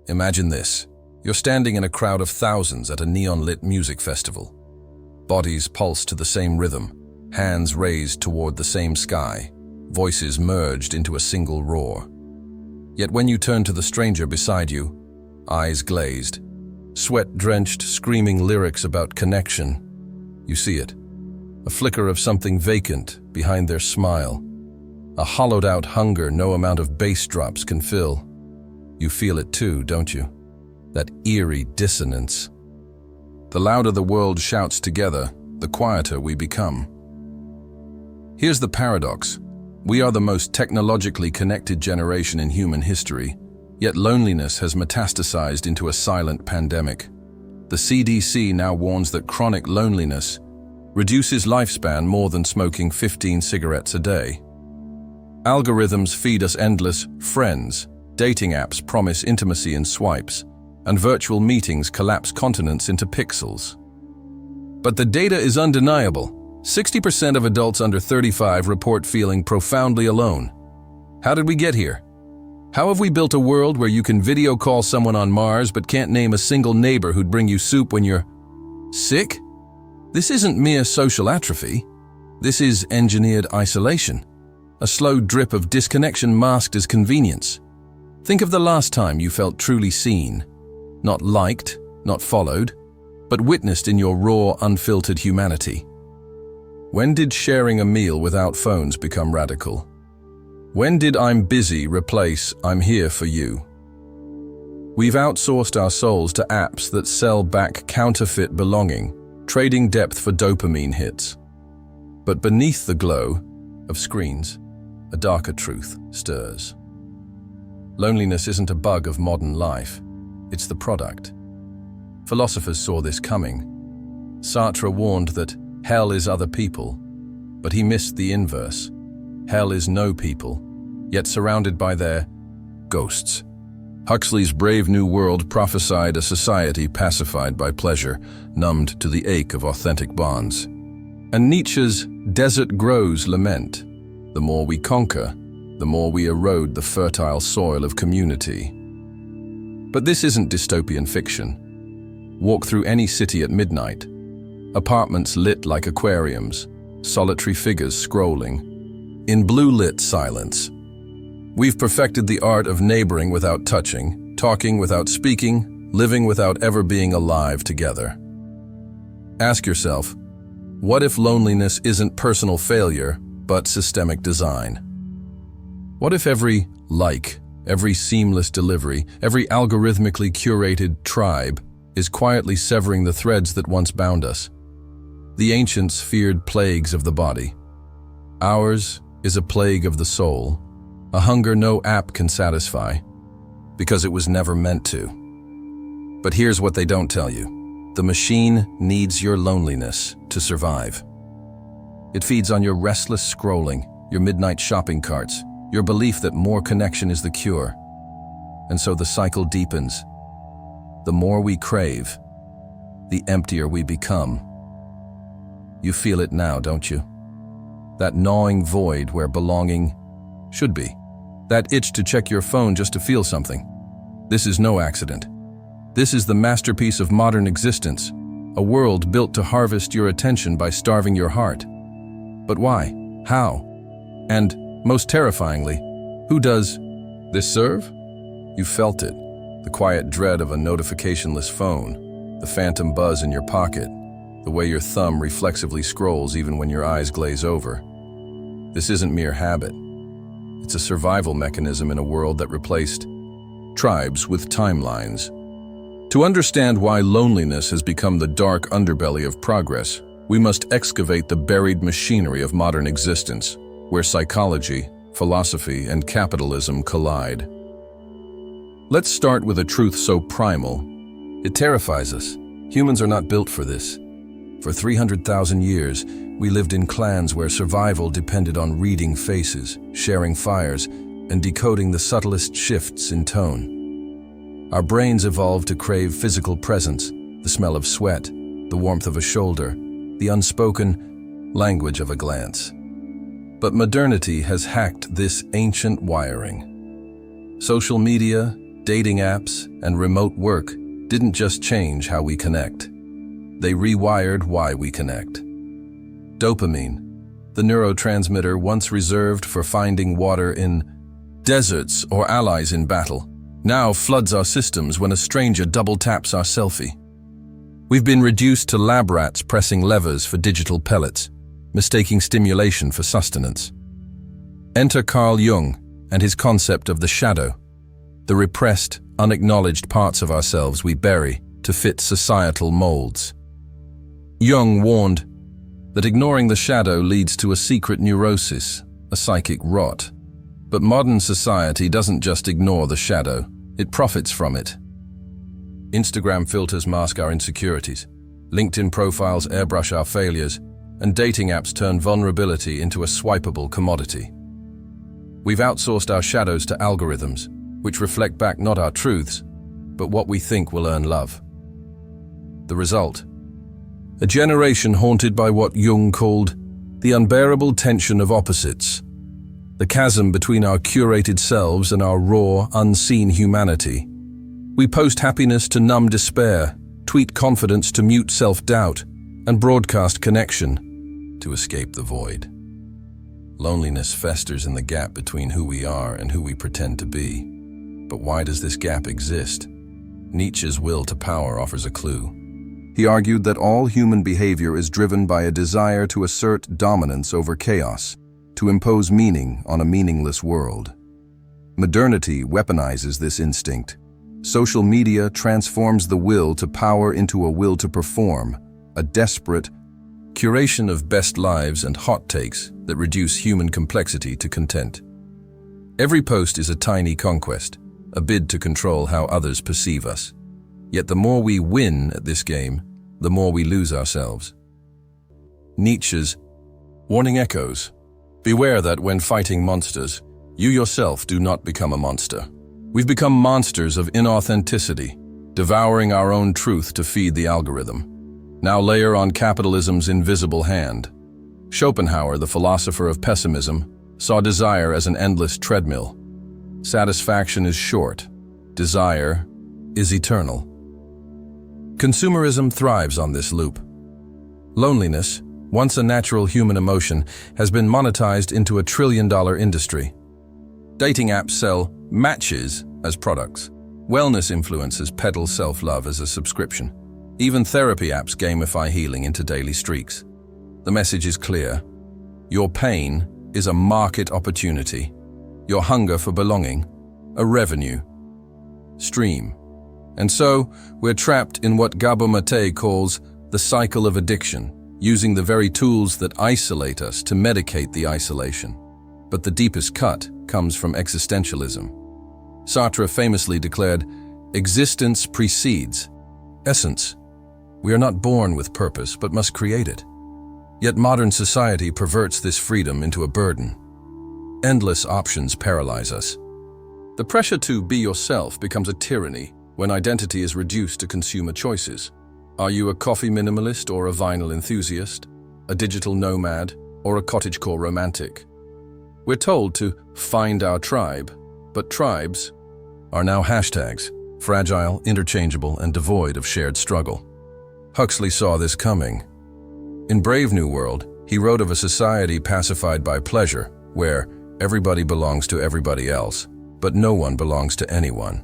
Imagine this. You're standing in a crowd of thousands at a neon-lit music festival. Bodies pulse to the same rhythm, hands raised toward the same sky, voices merged into a single roar. Yet when you turn to the stranger beside you, eyes glazed, sweat-drenched, screaming lyrics about connection, you see it. A flicker of something vacant behind their smile. A hollowed-out hunger no amount of bass drops can fill. You feel it too, don't you? That eerie dissonance. The louder the world shouts together, the quieter we become. Here's the paradox. We are the most technologically connected generation in human history, yet loneliness has metastasized into a silent pandemic. The CDC now warns that chronic loneliness reduces lifespan more than smoking 15 cigarettes a day. Algorithms feed us endless friends, dating apps promise intimacy in swipes, and virtual meetings collapse continents into pixels. But the data is undeniable. 60% of adults under 35 report feeling profoundly alone. How did we get here? How have we built a world where you can video call someone on Mars but can't name a single neighbor who'd bring you soup when you're sick? This isn't mere social atrophy. This is engineered isolation, a slow drip of disconnection masked as convenience. Think of the last time you felt truly seen, not liked, not followed, but witnessed in your raw, unfiltered humanity. When did sharing a meal without phones become radical? When did "I'm busy" replace "I'm here for you"? We've outsourced our souls to apps that sell back counterfeit belonging, trading depth for dopamine hits. But beneath the glow of screens, a darker truth stirs. Loneliness isn't a bug of modern life, it's the product. Philosophers saw this coming. Sartre warned that hell is other people, but he missed the inverse. Hell is no people, yet surrounded by their ghosts. Huxley's Brave New World prophesied a society pacified by pleasure, numbed to the ache of authentic bonds. And Nietzsche's Desert Grows lament: the more we conquer, the more we erode the fertile soil of community. But this isn't dystopian fiction. Walk through any city at midnight. Apartments lit like aquariums, solitary figures scrolling, in blue-lit silence. We've perfected the art of neighboring without touching, talking without speaking, living without ever being alive together. Ask yourself, what if loneliness isn't personal failure, but systemic design? What if every like, every seamless delivery, every algorithmically curated tribe is quietly severing the threads that once bound us? The ancients feared plagues of the body. Ours is a plague of the soul, a hunger no app can satisfy, because it was never meant to. But here's what they don't tell you. The machine needs your loneliness to survive. It feeds on your restless scrolling, your midnight shopping carts, your belief that more connection is the cure. And so the cycle deepens. The more we crave, the emptier we become. You feel it now, don't you? That gnawing void where belonging should be. That itch to check your phone just to feel something. This is no accident. This is the masterpiece of modern existence, a world built to harvest your attention by starving your heart. But why? How? And, most terrifyingly, who does this serve? You felt it, the quiet dread of a notificationless phone, the phantom buzz in your pocket, the way your thumb reflexively scrolls even when your eyes glaze over. This isn't mere habit. It's a survival mechanism in a world that replaced tribes with timelines. To understand why loneliness has become the dark underbelly of progress, we must excavate the buried machinery of modern existence, where psychology, philosophy, and capitalism collide. Let's start with a truth so primal, it terrifies us. Humans are not built for this. For 300,000 years, we lived in clans where survival depended on reading faces, sharing fires, and decoding the subtlest shifts in tone. Our brains evolved to crave physical presence, the smell of sweat, the warmth of a shoulder, the unspoken language of a glance. But modernity has hacked this ancient wiring. Social media, Dating apps and remote work didn't just change how we connect. They rewired why we connect. Dopamine, the neurotransmitter once reserved for finding water in deserts or allies in battle, now floods our systems when a stranger double taps our selfie. We've been reduced to lab rats pressing levers for digital pellets, mistaking stimulation for sustenance. Enter Carl Jung and his concept of the shadow, the repressed, unacknowledged parts of ourselves we bury to fit societal molds. Jung warned that ignoring the shadow leads to a secret neurosis, a psychic rot. But modern society doesn't just ignore the shadow, it profits from it. Instagram filters mask our insecurities, LinkedIn profiles airbrush our failures, and dating apps turn vulnerability into a swipeable commodity. We've outsourced our shadows to algorithms, which reflect back not our truths, but what we think will earn love. The result? A generation haunted by what Jung called the unbearable tension of opposites, the chasm between our curated selves and our raw, unseen humanity. We post happiness to numb despair, tweet confidence to mute self-doubt, and broadcast connection to escape the void. Loneliness festers in the gap between who we are and who we pretend to be. But why does this gap exist? Nietzsche's will to power offers a clue. He argued that all human behavior is driven by a desire to assert dominance over chaos, to impose meaning on a meaningless world. Modernity weaponizes this instinct. Social media transforms the will to power into a will to perform, a desperate curation of best lives and hot takes that reduce human complexity to content. Every post is a tiny conquest, a bid to control how others perceive us. Yet the more we win at this game, the more we lose ourselves. Nietzsche's warning echoes. Beware that when fighting monsters, you yourself do not become a monster. We've become monsters of inauthenticity, devouring our own truth to feed the algorithm. Now layer on capitalism's invisible hand. Schopenhauer, the philosopher of pessimism, saw desire as an endless treadmill. Satisfaction is short. Desire is eternal. Consumerism thrives on this loop. Loneliness, once a natural human emotion, has been monetized into a trillion-dollar industry. Dating apps sell matches as products. Wellness influencers peddle self-love as a subscription. Even therapy apps gamify healing into daily streaks. The message is clear. Your pain is a market opportunity. Your hunger for belonging, a revenue stream. And so, we're trapped in what Gabor Mate calls the cycle of addiction, using the very tools that isolate us to medicate the isolation. But the deepest cut comes from existentialism. Sartre famously declared, "Existence precedes essence." We are not born with purpose, but must create it. Yet modern society perverts this freedom into a burden. Endless options paralyze us. The pressure to be yourself becomes a tyranny when identity is reduced to consumer choices. Are you a coffee minimalist or a vinyl enthusiast, a digital nomad or a cottagecore romantic? We're told to find our tribe, but tribes are now hashtags, fragile, interchangeable, and devoid of shared struggle. Huxley saw this coming. In Brave New World, he wrote of a society pacified by pleasure, where everybody belongs to everybody else, but no one belongs to anyone.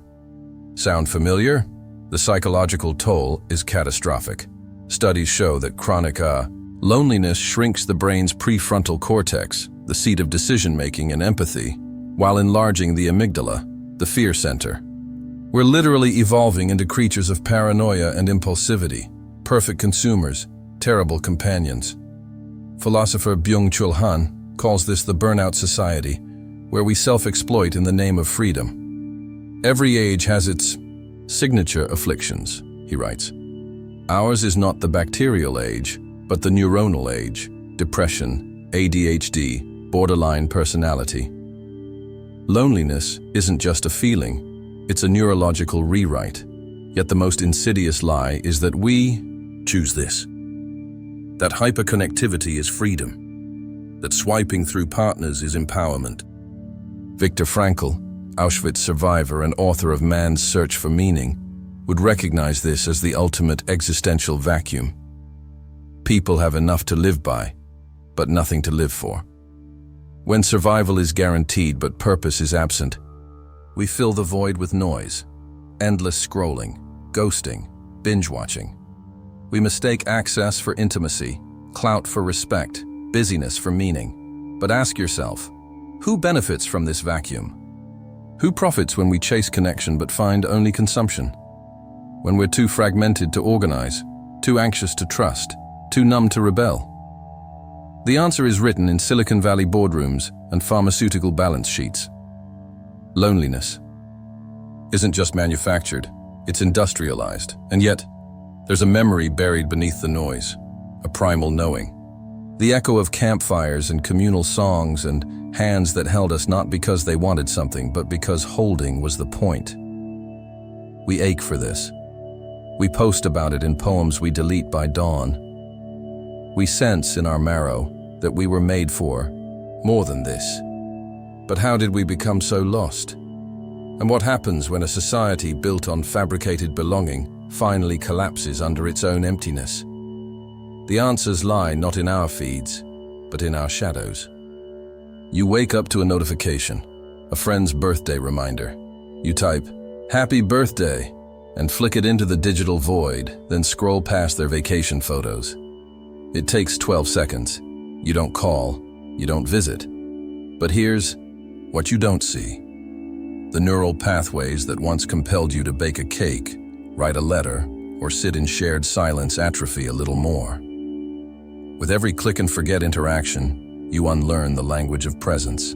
Sound familiar? The psychological toll is catastrophic. Studies show that chronic loneliness shrinks the brain's prefrontal cortex, the seat of decision-making and empathy, while enlarging the amygdala, the fear center. We're literally evolving into creatures of paranoia and impulsivity, perfect consumers, terrible companions. Philosopher Byung-Chul Han calls this the burnout society, where we self-exploit in the name of freedom. Every age has its signature afflictions, he writes. Ours is not the bacterial age, but the neuronal age, depression, ADHD, borderline personality. Loneliness isn't just a feeling, it's a neurological rewrite. Yet the most insidious lie is that we choose this. That hyperconnectivity is freedom. That swiping through partners is empowerment. Viktor Frankl, Auschwitz survivor and author of Man's Search for Meaning, would recognize this as the ultimate existential vacuum. People have enough to live by, but nothing to live for. When survival is guaranteed but purpose is absent, we fill the void with noise, endless scrolling, ghosting, binge-watching. We mistake access for intimacy, clout for respect, busyness for meaning. But ask yourself, who benefits from this vacuum? Who profits when we chase connection but find only consumption? When we're too fragmented to organize, too anxious to trust, too numb to rebel? The answer is written in Silicon Valley boardrooms and pharmaceutical balance sheets. Loneliness isn't just manufactured, it's industrialized. And yet, there's a memory buried beneath the noise, a primal knowing. The echo of campfires and communal songs and hands that held us not because they wanted something, but because holding was the point. We ache for this. We post about it in poems we delete by dawn. We sense in our marrow that we were made for more than this. But how did we become so lost? And what happens when a society built on fabricated belonging finally collapses under its own emptiness? The answers lie not in our feeds, but in our shadows. You wake up to a notification, a friend's birthday reminder. You type, "Happy birthday," and flick it into the digital void, then scroll past their vacation photos. It takes 12 seconds. You don't call, you don't visit. But here's what you don't see. The neural pathways that once compelled you to bake a cake, write a letter, or sit in shared silence atrophy a little more. With every click and forget interaction, you unlearn the language of presence.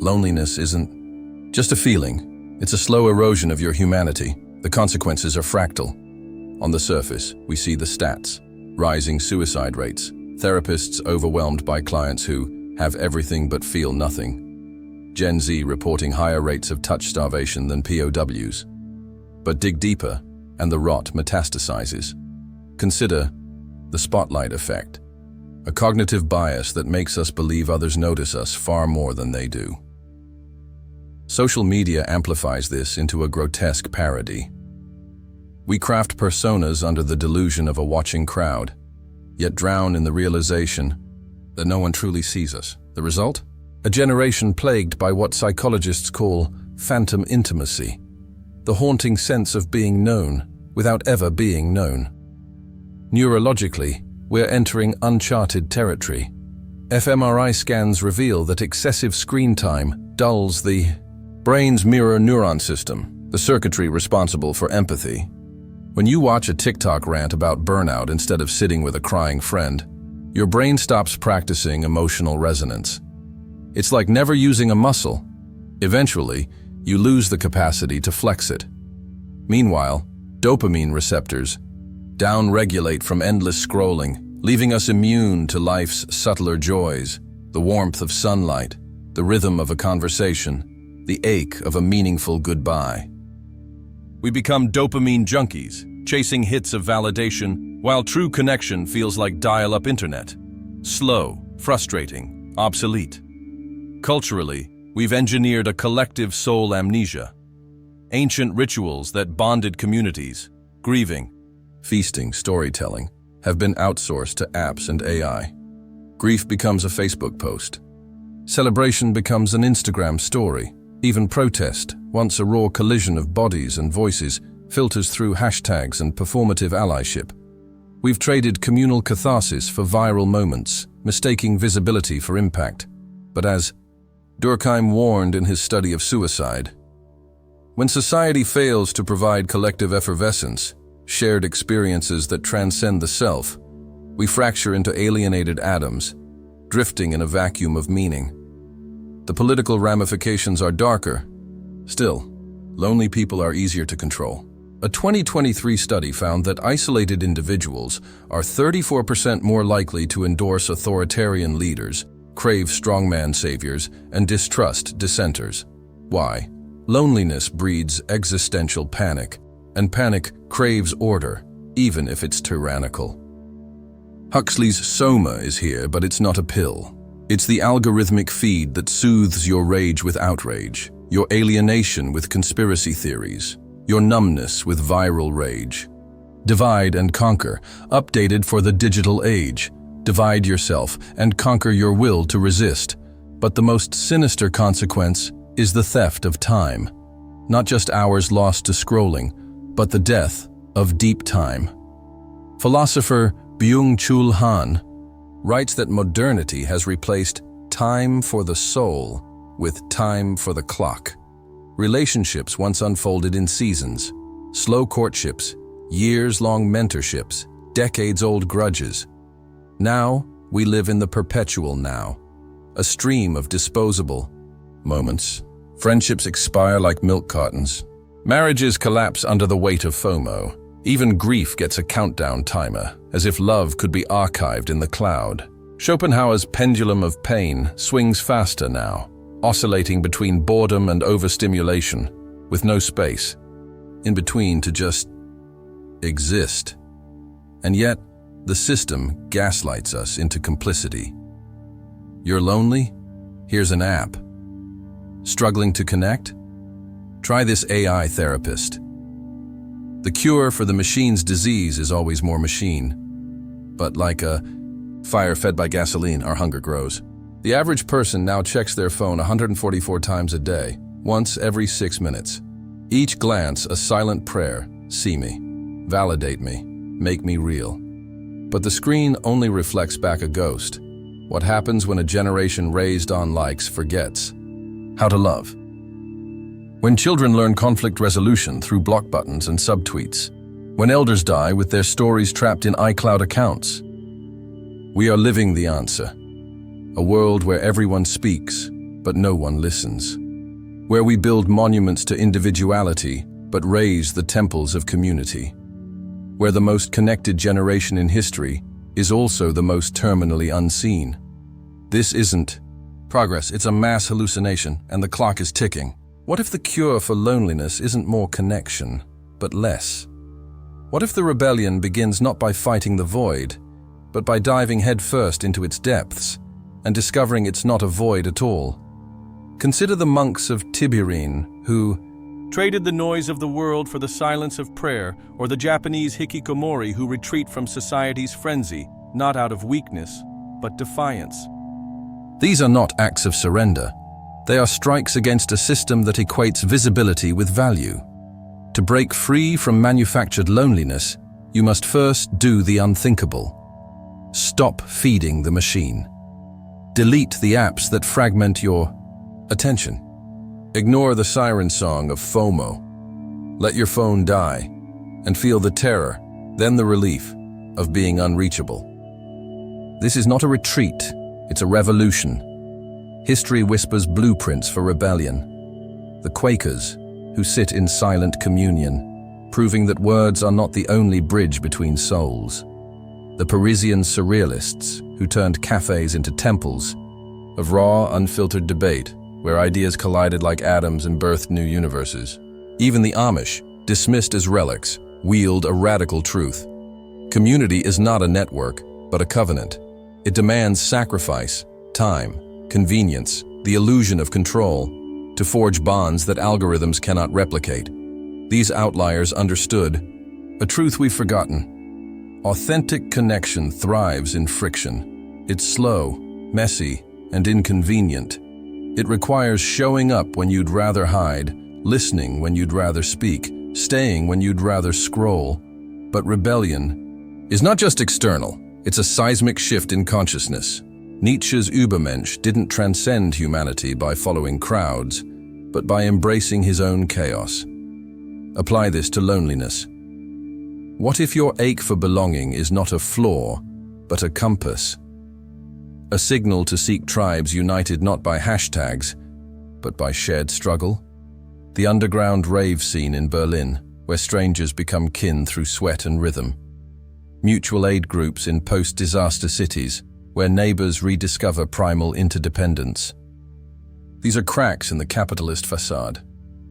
Loneliness isn't just a feeling, it's a slow erosion of your humanity. The consequences are fractal. On the surface, we see the stats, rising suicide rates, therapists overwhelmed by clients who have everything but feel nothing, Gen Z reporting higher rates of touch starvation than POWs. But dig deeper, and the rot metastasizes. Consider the spotlight effect, a cognitive bias that makes us believe others notice us far more than they do. Social media amplifies this into a grotesque parody. We craft personas under the delusion of a watching crowd, yet drown in the realization that no one truly sees us. The result? A generation plagued by what psychologists call phantom intimacy, the haunting sense of being known without ever being known. Neurologically, we're entering uncharted territory. fMRI scans reveal that excessive screen time dulls the brain's mirror neuron system, the circuitry responsible for empathy. When you watch a TikTok rant about burnout instead of sitting with a crying friend, your brain stops practicing emotional resonance. It's like never using a muscle. Eventually, you lose the capacity to flex it. Meanwhile, dopamine receptors down-regulate from endless scrolling, leaving us immune to life's subtler joys, the warmth of sunlight, the rhythm of a conversation, the ache of a meaningful goodbye. We become dopamine junkies, chasing hits of validation, while true connection feels like dial-up internet. Slow, frustrating, obsolete. Culturally, we've engineered a collective soul amnesia. Ancient rituals that bonded communities, grieving, feasting, storytelling, have been outsourced to apps and AI. Grief becomes a Facebook post. Celebration becomes an Instagram story. Even protest, once a raw collision of bodies and voices, filters through hashtags and performative allyship. We've traded communal catharsis for viral moments, mistaking visibility for impact. But as Durkheim warned in his study of suicide, when society fails to provide collective effervescence, shared experiences that transcend the self, we fracture into alienated atoms, drifting in a vacuum of meaning. The political ramifications are darker. Still, lonely people are easier to control. A 2023 study found that isolated individuals are 34% more likely to endorse authoritarian leaders, crave strongman saviors, and distrust dissenters. Why? Loneliness breeds existential panic, and panic craves order, even if it's tyrannical. Huxley's Soma is here, but it's not a pill. It's the algorithmic feed that soothes your rage with outrage, your alienation with conspiracy theories, your numbness with viral rage. Divide and conquer, updated for the digital age. Divide yourself and conquer your will to resist. But the most sinister consequence is the theft of time. Not just hours lost to scrolling, but the death of deep time. Philosopher Byung-Chul Han writes that modernity has replaced time for the soul with time for the clock. Relationships once unfolded in seasons, slow courtships, years-long mentorships, decades-old grudges. Now, we live in the perpetual now, a stream of disposable moments. Friendships expire like milk cartons. Marriages collapse under the weight of FOMO. Even grief gets a countdown timer, as if love could be archived in the cloud. Schopenhauer's pendulum of pain swings faster now, oscillating between boredom and overstimulation, with no space in between to just exist. And yet, the system gaslights us into complicity. You're lonely? Here's an app. Struggling to connect? Try this AI therapist. The cure for the machine's disease is always more machine. But like a fire fed by gasoline, our hunger grows. The average person now checks their phone 144 times a day, once every 6 minutes. Each glance a silent prayer: see me, validate me, make me real. But the screen only reflects back a ghost. What happens when a generation raised on likes forgets how to love? When children learn conflict resolution through block buttons and subtweets. When elders die with their stories trapped in iCloud accounts. We are living the answer. A world where everyone speaks, but no one listens. Where we build monuments to individuality, but raise the temples of community. Where the most connected generation in history is also the most terminally unseen. This isn't progress, it's a mass hallucination, and the clock is ticking. What if the cure for loneliness isn't more connection, but less? What if the rebellion begins not by fighting the void, but by diving headfirst into its depths and discovering it's not a void at all? Consider the monks of Tibirine who traded the noise of the world for the silence of prayer, or the Japanese hikikomori who retreat from society's frenzy, not out of weakness, but defiance. These are not acts of surrender. They are strikes against a system that equates visibility with value. To break free from manufactured loneliness, you must first do the unthinkable. Stop feeding the machine. Delete the apps that fragment your attention. Ignore the siren song of FOMO. Let your phone die and feel the terror, then the relief of being unreachable. This is not a retreat, it's a revolution. History whispers blueprints for rebellion. The Quakers, who sit in silent communion, proving that words are not the only bridge between souls. The Parisian surrealists, who turned cafes into temples of raw, unfiltered debate, where ideas collided like atoms and birthed new universes. Even the Amish, dismissed as relics, wield a radical truth. Community is not a network, but a covenant. It demands sacrifice, time, convenience, the illusion of control, to forge bonds that algorithms cannot replicate. These outliers understood a truth we've forgotten. Authentic connection thrives in friction. It's slow, messy, and inconvenient. It requires showing up when you'd rather hide, listening when you'd rather speak, staying when you'd rather scroll. But rebellion is not just external, it's a seismic shift in consciousness. Nietzsche's Übermensch didn't transcend humanity by following crowds, but by embracing his own chaos. Apply this to loneliness. What if your ache for belonging is not a flaw, but a compass? A signal to seek tribes united not by hashtags, but by shared struggle? The underground rave scene in Berlin, where strangers become kin through sweat and rhythm. Mutual aid groups in post-disaster cities, where neighbors rediscover primal interdependence. These are cracks in the capitalist facade,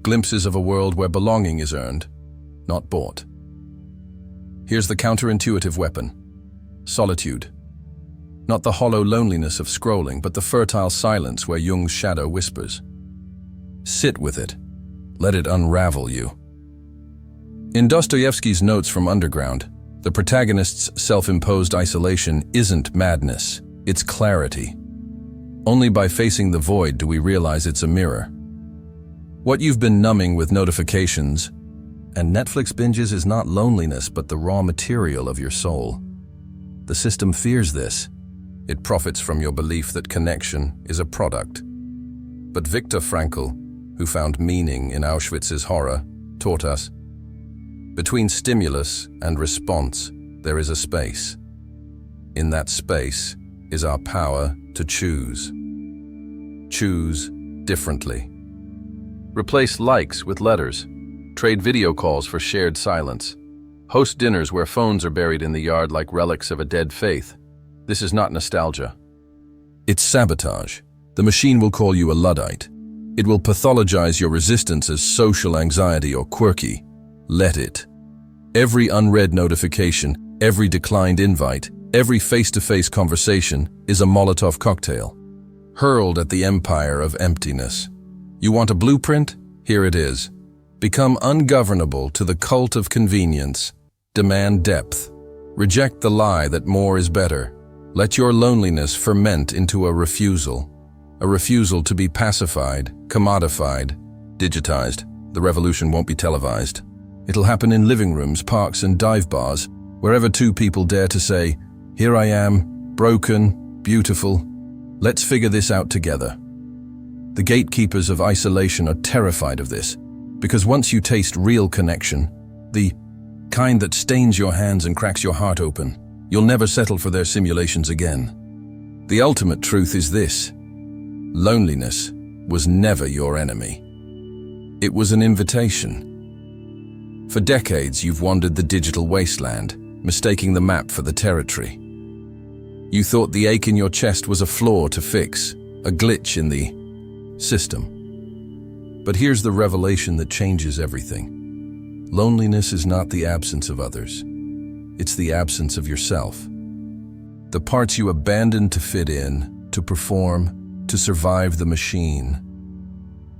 glimpses of a world where belonging is earned, not bought. Here's the counterintuitive weapon: solitude. Not the hollow loneliness of scrolling, but the fertile silence where Jung's shadow whispers. Sit with it. Let it unravel you. In Dostoevsky's Notes from Underground, the protagonist's self-imposed isolation isn't madness, it's clarity. Only by facing the void do we realize it's a mirror. What you've been numbing with notifications and Netflix binges is not loneliness, but the raw material of your soul. The system fears this. It profits from your belief that connection is a product. But Viktor Frankl, who found meaning in Auschwitz's horror, taught us, between stimulus and response, there is a space. In that space is our power to choose. Choose differently. Replace likes with letters. Trade video calls for shared silence. Host dinners where phones are buried in the yard like relics of a dead faith. This is not nostalgia. It's sabotage. The machine will call you a Luddite. It will pathologize your resistance as social anxiety or quirky. Let it. Every unread notification, every declined invite, every face-to-face conversation is a Molotov cocktail, hurled at the empire of emptiness. You want a blueprint? Here it is. Become ungovernable to the cult of convenience. Demand depth. Reject the lie that more is better. Let your loneliness ferment into a refusal to be pacified, commodified, digitized. The revolution won't be televised. It'll happen in living rooms, parks, and dive bars, wherever two people dare to say, "Here I am, broken, beautiful. Let's figure this out together." The gatekeepers of isolation are terrified of this, because once you taste real connection, the kind that stains your hands and cracks your heart open, you'll never settle for their simulations again. The ultimate truth is this: loneliness was never your enemy. It was an invitation. For decades, you've wandered the digital wasteland, mistaking the map for the territory. You thought the ache in your chest was a flaw to fix, a glitch in the system. But here's the revelation that changes everything. Loneliness is not the absence of others. It's the absence of yourself. The parts you abandoned to fit in, to perform, to survive the machine.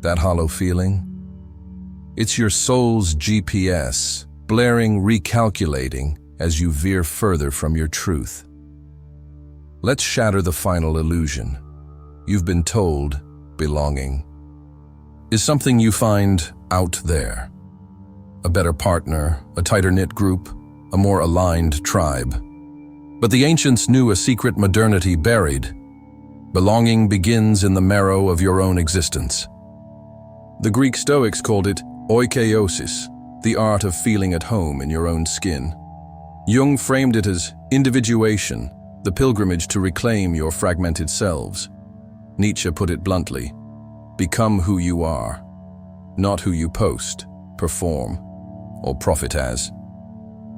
That hollow feeling? It's your soul's GPS, blaring, recalculating as you veer further from your truth. Let's shatter the final illusion. You've been told belonging is something you find out there. A better partner, a tighter-knit group, a more aligned tribe. But the ancients knew a secret modernity buried. Belonging begins in the marrow of your own existence. The Greek Stoics called it oikeiosis, the art of feeling at home in your own skin. Jung framed it as individuation, the pilgrimage to reclaim your fragmented selves. Nietzsche put it bluntly: become who you are, not who you post, perform, or profit as.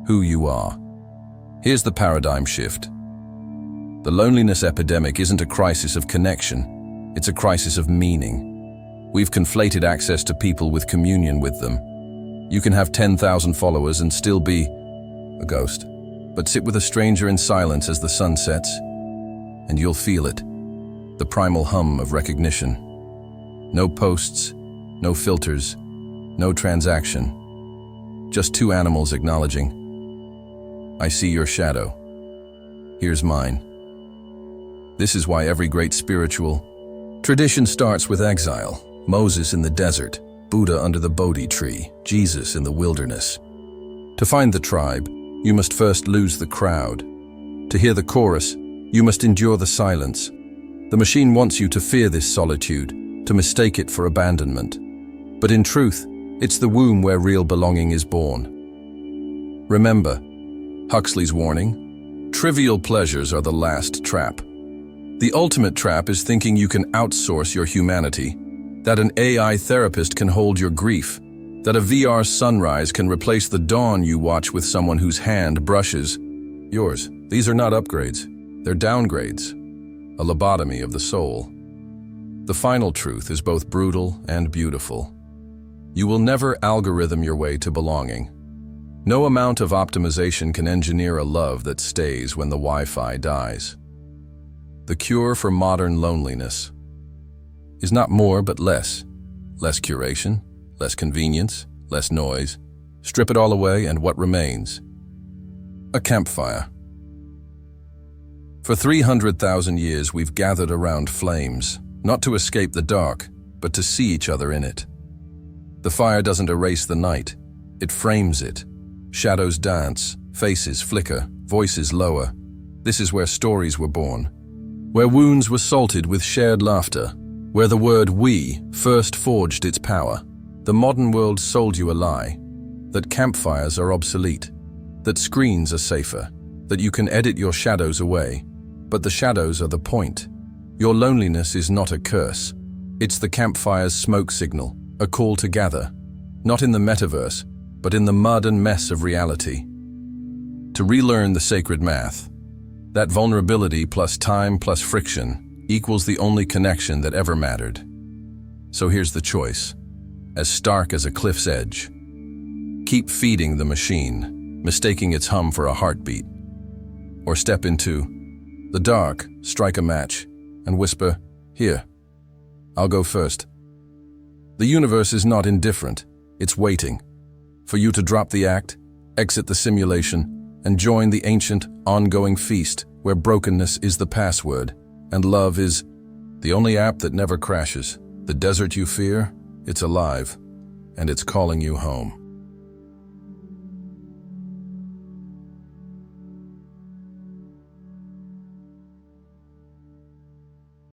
Who you are. Here's the paradigm shift. The loneliness epidemic isn't a crisis of connection, it's a crisis of meaning. We've conflated access to people with communion with them. You can have 10,000 followers and still be a ghost. But sit with a stranger in silence as the sun sets, and you'll feel it, the primal hum of recognition. No posts, no filters, no transaction. Just two animals acknowledging. I see your shadow. Here's mine. This is why every great spiritual tradition starts with exile. Moses in the desert, Buddha under the Bodhi tree, Jesus in the wilderness. To find the tribe, you must first lose the crowd. To hear the chorus, you must endure the silence. The machine wants you to fear this solitude, to mistake it for abandonment. But in truth, it's the womb where real belonging is born. Remember Huxley's warning: trivial pleasures are the last trap. The ultimate trap is thinking you can outsource your humanity, that an AI therapist can hold your grief, that a VR sunrise can replace the dawn you watch with someone whose hand brushes yours. These are not upgrades, they're downgrades, a lobotomy of the soul. The final truth is both brutal and beautiful. You will never algorithm your way to belonging. No amount of optimization can engineer a love that stays when the Wi-Fi dies. The cure for modern loneliness is not more but less. Less curation, less convenience, less noise. Strip it all away, and what remains? A campfire. For 300,000 years, we've gathered around flames, not to escape the dark, but to see each other in it. The fire doesn't erase the night, it frames it. Shadows dance, faces flicker, voices lower. This is where stories were born, where wounds were salted with shared laughter, where the word "we" first forged its power. The modern world sold you a lie, that campfires are obsolete, that screens are safer, that you can edit your shadows away. But the shadows are the point. Your loneliness is not a curse. It's the campfire's smoke signal, a call to gather, not in the metaverse, but in the mud and mess of reality. To relearn the sacred math, that vulnerability plus time plus friction equals the only connection that ever mattered. So here's the choice, as stark as a cliff's edge. Keep feeding the machine, mistaking its hum for a heartbeat. Or step into the dark, strike a match, and whisper, "Here, I'll go first." The universe is not indifferent, it's waiting for you to drop the act, exit the simulation, and join the ancient, ongoing feast where brokenness is the password and love is the only app that never crashes. The desert you fear, it's alive, and it's calling you home.